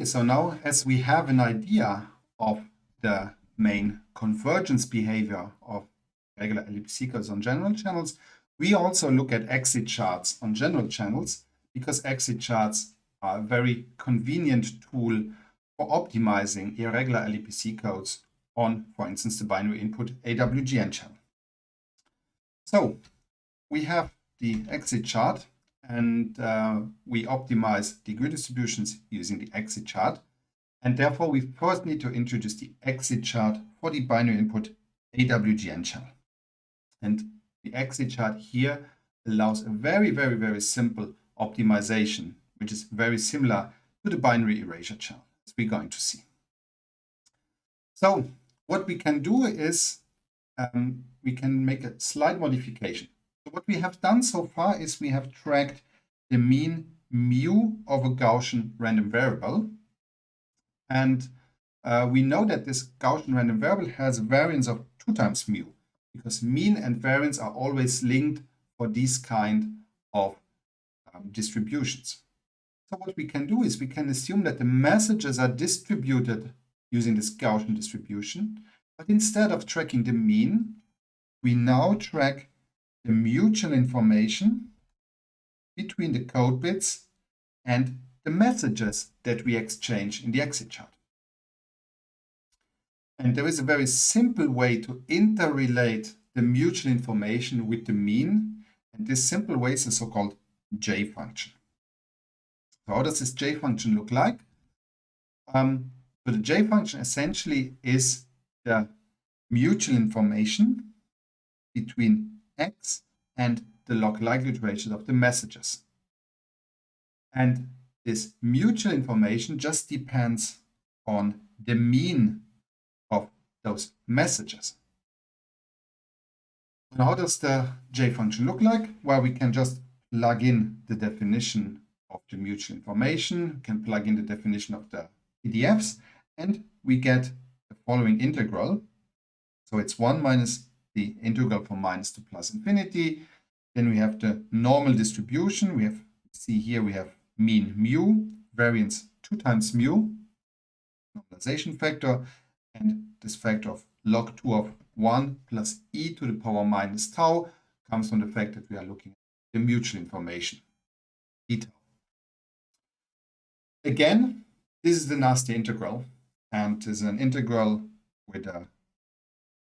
So now as we have an idea of the main convergence behavior of regular LPC codes on general channels, we also look at exit charts on general channels because exit charts are a very convenient tool for optimizing irregular LPC codes on, for instance, the binary input AWGN channel. So we have the exit chart and we optimize degree distributions using the exit chart. And therefore, we first need to introduce the exit chart for the binary input AWGN channel. And the exit chart here allows a very, very, very simple optimization, which is very similar to the binary erasure channel, as we're going to see. So what we can do is we can make a slight modification. So what we have done so far is we have tracked the mean mu of a Gaussian random variable. And we know that this Gaussian random variable has a variance of 2 times mu, because mean and variance are always linked for these kind of distributions. So what we can do is we can assume that the messages are distributed using this Gaussian distribution, but instead of tracking the mean, we now track the mutual information between the code bits and the messages that we exchange in the exit chart. And there is a very simple way to interrelate the mutual information with the mean, and this simple way is the so-called J function. So how does this J function look like? So the J function essentially is the mutual information between X and the log likelihood ratios of the messages. And this mutual information just depends on the mean of those messages. And how does the J function look like? Well, we can just plug in the definition of the mutual information, we can plug in the definition of the PDFs, and we get the following integral. So it's 1 minus the integral from minus to plus infinity. Then we have the normal distribution. We see here we have mean mu, variance 2 times mu, normalization factor, and this factor of log 2 of 1 plus e to the power minus tau comes from the fact that we are looking at the mutual information, d tau. Again, this is the nasty integral, and this is an integral with a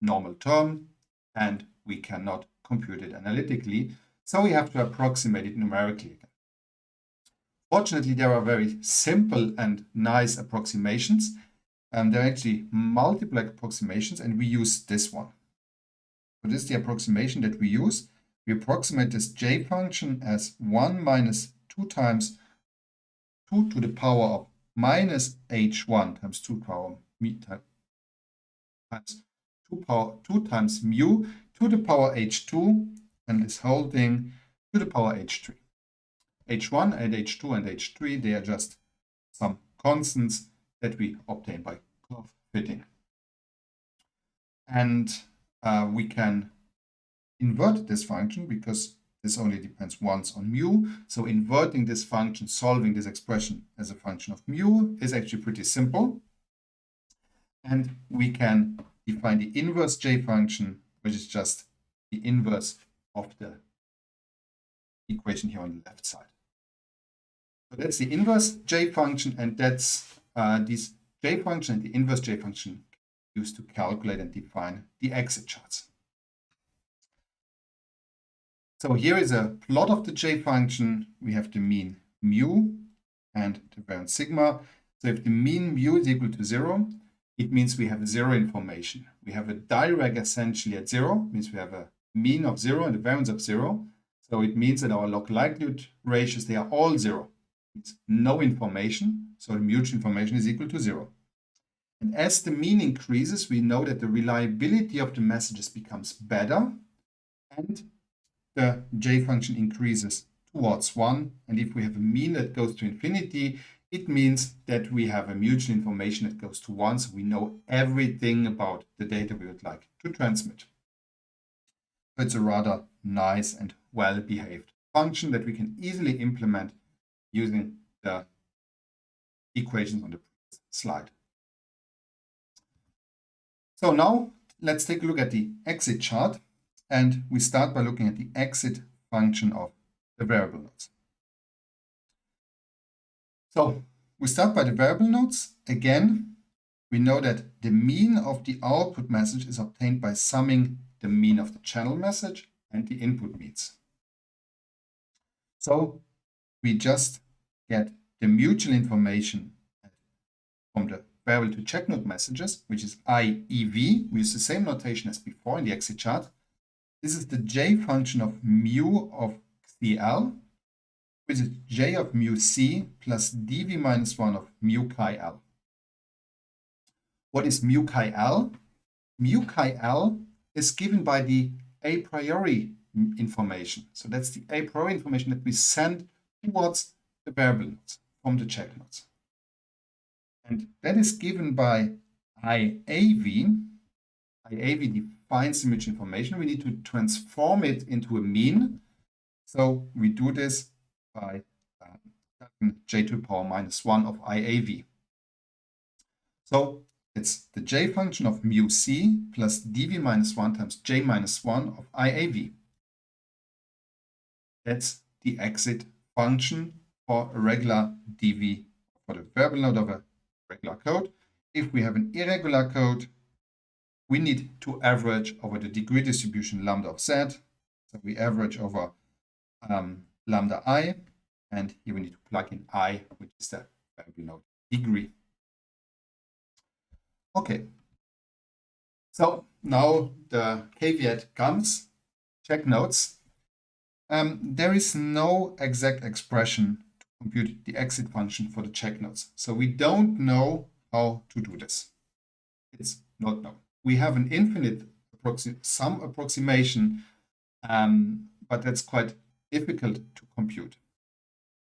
normal term, and we cannot compute it analytically, so we have to approximate it numerically again. Fortunately, there are very simple and nice approximations. There are actually multiple approximations, and we use this one. So this is the approximation that we use. We approximate this J function as 1 minus 2 times 2 to the power of minus h1 times 2 power times 2 times mu to the power h2, and this whole thing to the power h3. h1 and h2 and h3, they are just some constants that we obtain by curve fitting. And we can invert this function because this only depends once on mu. So inverting this function, solving this expression as a function of mu is actually pretty simple. And we can define the inverse J function, which is just the inverse of the equation here on the left side. So that's the inverse J function, and that's this J function and the inverse J function used to calculate and define the exit charts. So here is a plot of the J function. We have the mean mu and the variance sigma. So if the mean mu is equal to 0, it means we have 0 information. We have a Dirac essentially at 0, means we have a mean of 0 and a variance of 0. So it means that our log likelihood ratios, they are all 0. It's no information, so the mutual information is equal to 0. And as the mean increases, we know that the reliability of the messages becomes better, and the J function increases towards 1. And if we have a mean that goes to infinity, it means that we have a mutual information that goes to 1, so we know everything about the data we would like to transmit. So it's a rather nice and well-behaved function that we can easily implement using the equations on the previous slide. So now let's take a look at the exit chart, and we start by looking at the exit function of the variable nodes. So we start by the variable nodes. Again, we know that the mean of the output message is obtained by summing the mean of the channel message and the input means. So we just get the mutual information from the variable to check node messages, which is IEV. We use the same notation as before in the exit chart. This is the J function of mu of CL, which is J of mu C plus dV minus 1 of mu chi L. What is mu chi L? Mu chi L is given by the a priori information. So that's the a priori information that we send towards the variable nodes from the check nodes. And that is given by IAV. IAV defines the mutual information. We need to transform it into a mean. So we do this by j to the power minus 1 of IAV. So it's the j function of mu c plus dv minus 1 times j minus 1 of IAV. That's the exit function for a regular dv for the variable node of a regular code. If we have an irregular code, we need to average over the degree distribution lambda of z. So we average over lambda I, and here we need to plug in I, which is the variable node degree. Okay, so now the caveat comes, check nodes. There is no exact expression to compute the exit function for the check nodes. So we don't know how to do this. It's not known. We have an infinite some approximation, but that's quite difficult to compute.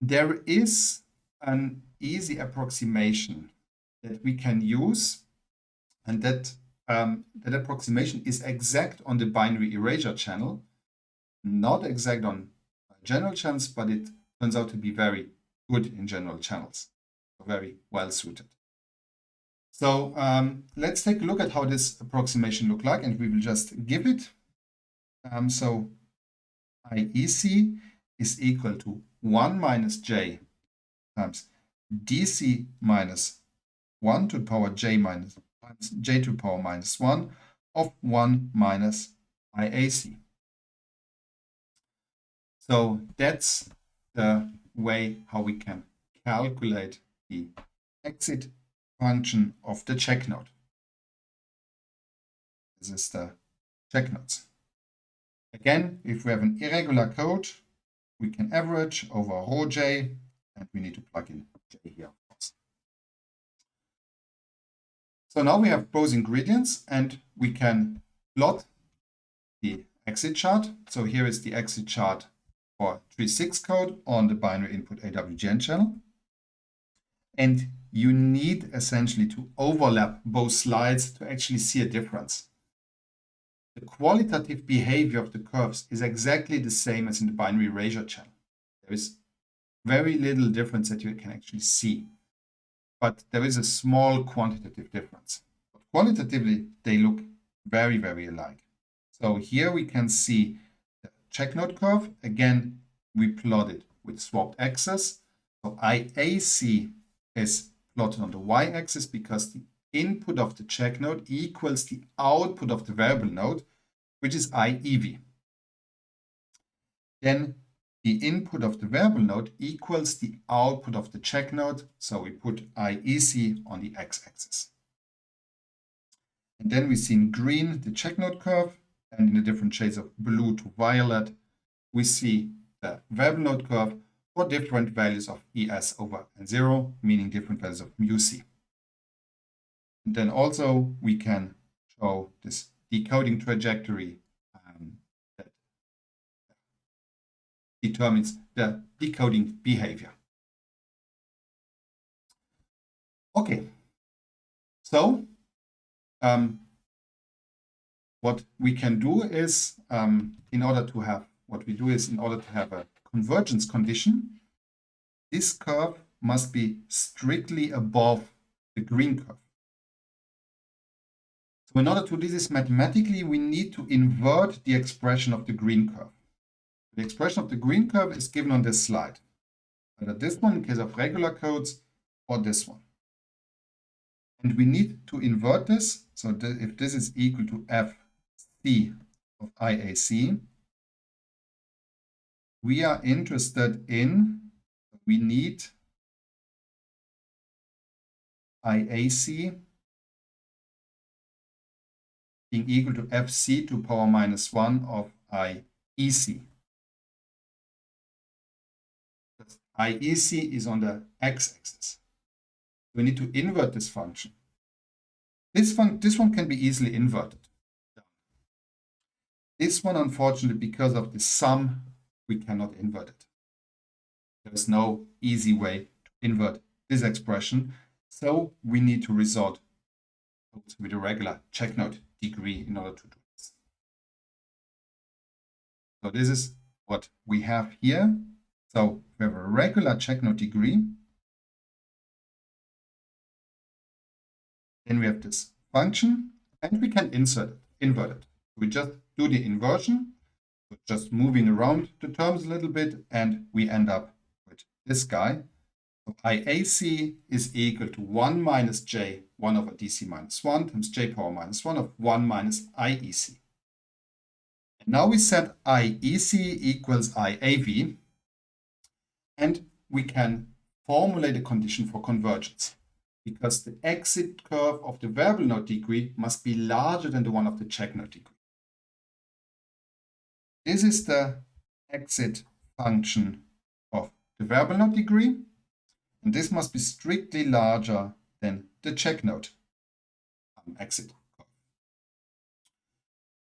There is an easy approximation that we can use, and that approximation is exact on the binary erasure channel, not exact on general channels, but it turns out to be very good in general channels, very well suited. So let's take a look at how this approximation looks like, and we will just give it. So IEC is equal to 1 minus j times dc minus 1 to the power j minus times j to the power minus 1 of 1 minus IAC. So that's the way how we can calculate the exit function of the check node. This is the check nodes. Again, if we have an irregular code, we can average over rho j, and we need to plug in j here, of course. So now we have both ingredients, and we can plot the exit chart. So here is the exit chart for 3.6 code on the binary input AWGN channel. And you need essentially to overlap both slides to actually see a difference. The qualitative behavior of the curves is exactly the same as in the binary erasure channel. There is very little difference that you can actually see, but there is a small quantitative difference. But qualitatively, they look very, very alike. So here we can see the check node curve. Again, we plot it with swapped axes. So IAC is plotted on the y-axis because the input of the check node equals the output of the variable node, which is IEV. Then the input of the variable node equals the output of the check node, so we put IEC on the x-axis. And then we see in green the check node curve, and in the different shades of blue to violet, we see the variable node curve for different values of ES over N0, meaning different values of mu c. And then also we can show this decoding trajectory that determines the decoding behavior. Okay, so what we can do is, in order to have a convergence condition, this curve must be strictly above the green curve. So in order to do this mathematically, we need to invert the expression of the green curve. The expression of the green curve is given on this slide. Either this one in case of regular codes or this one. And we need to invert this. So if this is equal to FC of IAC, we are interested in, we need IAC being equal to FC to power minus 1 of IEC. IEC is on the x-axis. We need to invert this function. This one can be easily inverted. This one, unfortunately, because of the sum, we cannot invert it. There is no easy way to invert this expression, so we need to resort with a regular check note degree in order to do this. So this is what we have here. So we have a regular check note degree. Then we have this function, and we can invert it. We just do the inversion, just moving around the terms a little bit, and we end up with this guy. So IAC is equal to 1 minus j, 1 over dc minus 1 times j power minus 1 of 1 minus IEC. And now we set IEC equals IAV, and we can formulate a condition for convergence, because the exit curve of the variable note degree must be larger than the one of the check note degree. This is the exit function of the variable note degree, and this must be strictly larger than the check note exit curve.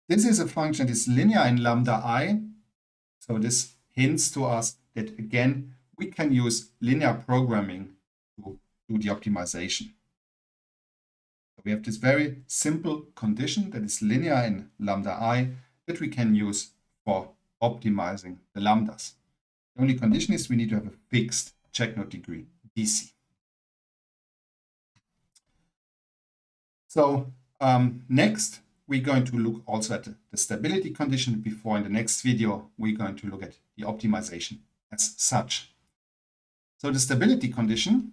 This is a function that is linear in lambda I, so this hints to us that, again, we can use linear programming to do the optimization. So we have this very simple condition that is linear in lambda I that we can use for optimizing the lambdas. The only condition is we need to have a fixed check note degree, DC. So next, we're going to look also at the stability condition. Before, in the next video, we're going to look at the optimization as such. So the stability condition,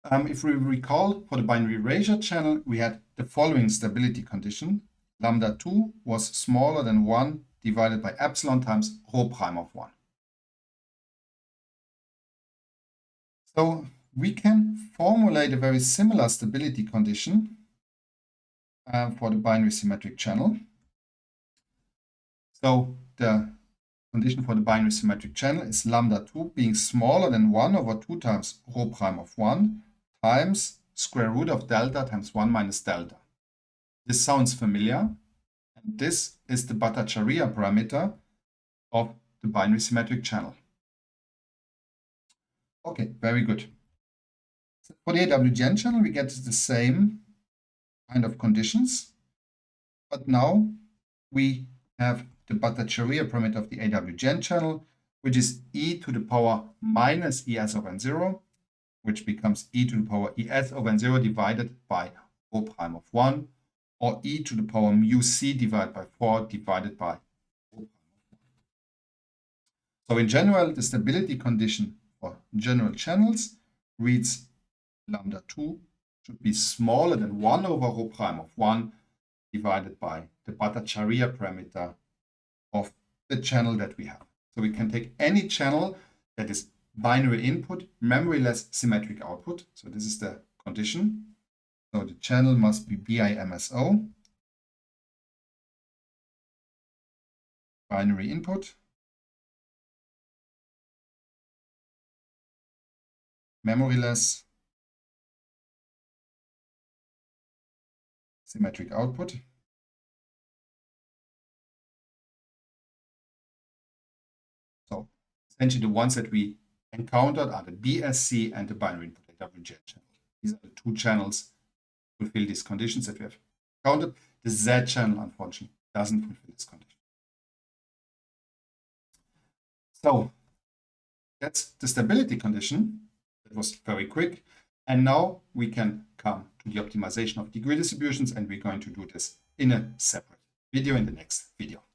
if we recall, for the binary erasure channel, we had the following stability condition. Lambda 2 was smaller than 1 divided by epsilon times rho prime of 1. So we can formulate a very similar stability condition for the binary symmetric channel. So the condition for the binary symmetric channel is lambda 2 being smaller than 1 over 2 times rho prime of 1 times square root of delta times 1 minus delta. This sounds familiar, and this is the Bhattacharya parameter of the binary symmetric channel. Okay, very good. So for the AWGN channel, we get the same kind of conditions, but now we have the Bhattacharya parameter of the AWGN channel, which is e to the power minus es over n0, which becomes e to the power es over n0 divided by rho prime of 1, or e to the power mu c divided by 4 divided by rho prime of 1. So in general, the stability condition for general channels reads lambda 2 should be smaller than 1 over rho prime of 1 divided by the Bhattacharya parameter of the channel that we have. So we can take any channel that is binary input, memoryless symmetric output. So this is the condition. So the channel must be BIMSO, binary input, memoryless symmetric output. So essentially the ones that we encountered are the B.Sc and the binary input AWGN channel. These are the two channels that fulfill these conditions that we have encountered. The Z channel, unfortunately, doesn't fulfill this condition. So That's the stability condition. That was very quick. And now we can come to the optimization of degree distributions, and we're going to do this in a separate video in the next video.